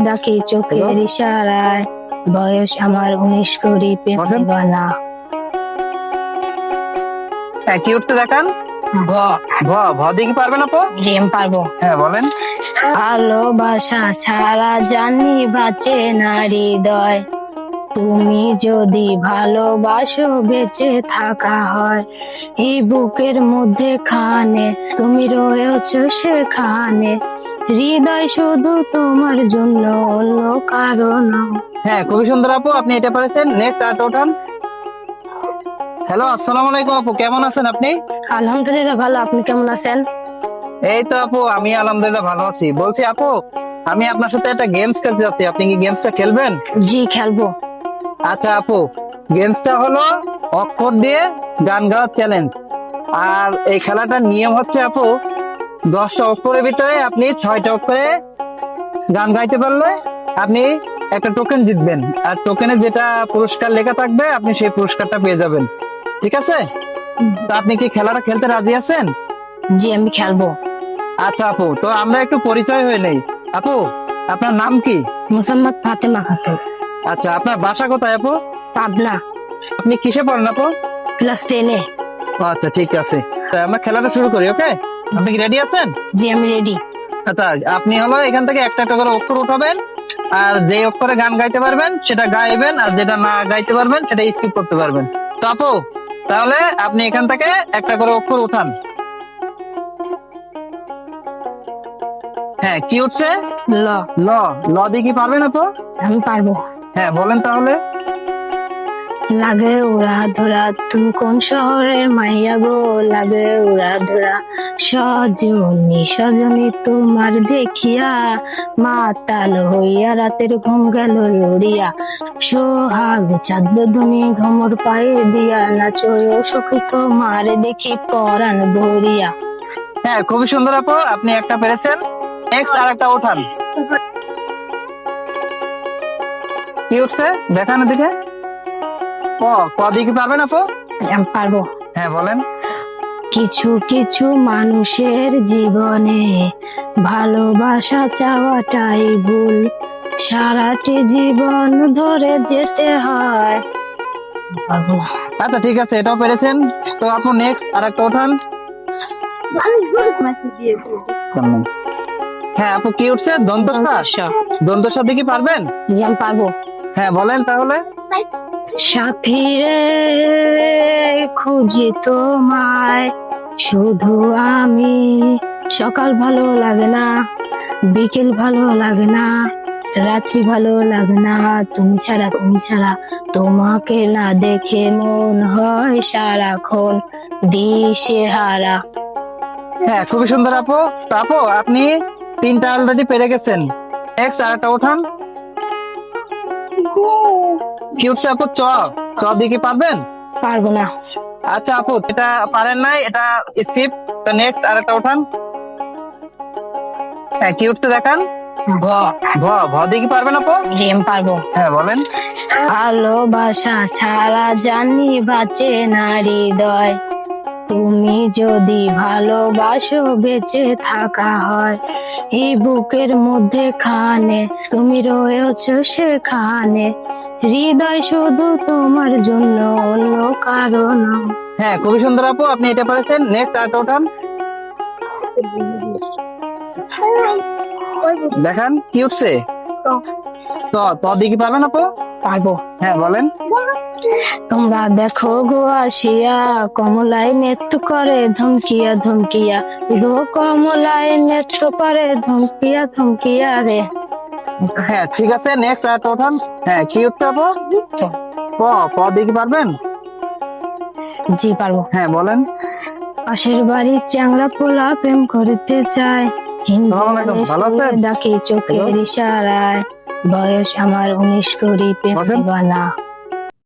ডাকি চোখের ইশারায়, বয়স আমার 19 করি প্রেম দিবানা। কি উঠতে দেখান? ভ ভ ভ দিয়ে কি পারবেন আপু? জি আমি পারবো। হ্যাঁ বলেন। ভালোবাসা ছাড়া জানি বাঁচে না হৃদয়, তুমি যদি ভালোবাসো বেঁচে থাকা হয়। এই বুকের মধ্যে খানে তুমি রয়েছো সেখানে, হৃদয় শুধু তোমার জন্য, অন্য কারণ। হ্যাঁ খুবই সুন্দর আপু, আপনি এটা পারেছেন। নেক্সট আরেকটা ওঠান। হ্যালো, আসসালামু আলাইকুম আপু, কেমন আছেন আপনি? আলহামদুলিল্লাহ ভালো, আপনি কেমন আছেন? এই তো আপু, আমি আলহামদুলিল্লাহ ভালো আছি। বলছি আপু, আমি আপনার সাথে একটা গেমস খেলতে যাচ্ছি, আপনি কি গেমসটা খেলবেন? জি খেলবো। আচ্ছা আপু, গেমসটা হলো অক্ষর দিয়ে গান গাওয়ার চ্যালেঞ্জ। আর এই খেলাটার নিয়ম হচ্ছে আপু, 10টা অক্ষরের ভিতরে আপনি 6টা অক্ষরে গান গাইতে পারলে আপনি একটা টোকেন জিতবেন, আর টোকেনে যেটা পুরস্কার লেখা থাকবে আপনি সেই পুরস্কারটা পেয়ে যাবেন। ঠিক আছে? তো আপনি কি খেলাটা খেলতে রাজি আছেন? জি আমি খেলবো। আচ্ছা আপু, তো আমরা একটু পরিচয় হয়ে নেই। আপু, আপনার নাম কি? মোসাম্মদ ফাতেমা খাতুন। আচ্ছা, আপনার বাসা কোথায় আপু? পাবনা। আপনি কিসে পড়েন আপু? ক্লাস 10-এ। আচ্ছা ঠিক আছে, তো আমরা খেলাটা শুরু করি। ওকে, আপনি কি রেডি আছেন? জি আমি রেডি। আচ্ছা, আপনি হলো এখান থেকে একটা একটা করে অক্ষর উঠাবেন, আর যে অক্ষরে গান গাইতে পারবেন সেটা গাইবেন, আর যেটা না গাইতে পারবেন সেটা স্কিপ করতে পারবেন। তো আপু, তাহলে আপনি এখান থেকে একটা করে অক্ষর উঠান। হ্যাঁ, কি উঠছে? ল। ল। ল দিয়ে কি পারবেন আপু? আমি পারবো। হ্যাঁ বলেন তাহলে। লাগে উড়া ধরা, তুমি কোন শহরের মাইয়া গো? লাগে উড়া ধরা, সজনী সজনী তোমার দেখিয়া, মাতাল হইয়া রাতের ঘুম গেল উড়িয়া, সোহাগ চাঁদ ধনী ঘমর পায়ে দিয়া, নাচো সখী তোমার দেখি পরাণ ভরিয়া। হ্যাঁ খুবই সুন্দর আপু, আপনি একটা পেরেছেন। নেক্সট আর একটা উঠান। কি উঠছে দেখান দিকে। ক। ক দিয়ে কি পারবেন আপু? আমি পারবো। হ্যাঁ বলেন। কিছু কিছু মানুষের জীবনে ভালোবাসা চাওয়াটাই ভুল, সারাটি জীবন ধরে যেতে হয়। পারবো না। আচ্ছা ঠিক আছে, এটাও পেরেছেন। তো আপু নেক্সট আর একটা উঠান। হ্যাঁ আপু, কি উঠছে? দন্তস্ব। দন্তস্ব দিয়ে কি পারবেন? জি, আমি পারবো। হ্যাঁ বলেন তাহলে। সাথী রে খুঁজি তোমায়, শুধু আমি, সকাল ভালো লাগে না, বিকেল ভালো লাগে না, রাত্রি ভালো লাগে না, তুমি ছাড়া তুমি ছাড়া, তোমাকে না দেখে মন হয় সারাক্ষণ দিশেহারা। হ্যাঁ খুবই সুন্দর আপু। তো আপু, আপনি 3টা অলরেডি পেরে গেছেন। নেক্সট আর একটা উঠান। কি উঠছে আপু? চ। চ দিয়ে কি পারবেন? পারবো না। আচ্ছা আপু, এটা পারেন নাই, এটা স্কিপ। তো নেক্সট আর একটা উঠান। হ্যাঁ, কি উঠতে দেখান। ভ ভ। ভ দিয়ে কি পারবেন আপু? জি আমি পারবো। হ্যাঁ বলেন। ভালোবাসা ছাড়া জানি বাঁচে না হৃদয়, তুমি যদি ভালোবাসো বেঁচে থাকা হয়। এই বুকের মধ্যে খানে তুমি রয়েছো সেখানে, হৃদয় শুধু তোমার জন্য, অন্য কারণ। হ্যাঁ খুবই সুন্দর আপু, আপনি এটা পারেছেন। নেক্সট আর একটা উঠান। দেখান, কি উঠছে? ত। ত দিয়ে কি পারবেন আপু? পারবো। হ্যাঁ বলেন। তোমরা দেখো গো আসিয়া, কমলায় নৃত্য করে ধমকিয়া ধমকিয়া, গো কমলায় নৃত্য করে ধমকিয়া ধমকিয়া রে। হ্যাঁ ঠিক আছে, নেক্সট আর একটা উঠান। হ্যাঁ, কি উঠছে আপু? ক। ক দিয়ে কি পারবেন? জি পারবো। হ্যাঁ বলেন। পাশের বাড়ির চ্যাংড়া পোলা প্রেম করতে চায়, হিন্দু আসসালামু আলাইকুম, ভালো আছেন? ডাকি চোখের ইশারায়, বয়স আমার 19 করি প্রেম দিবানা।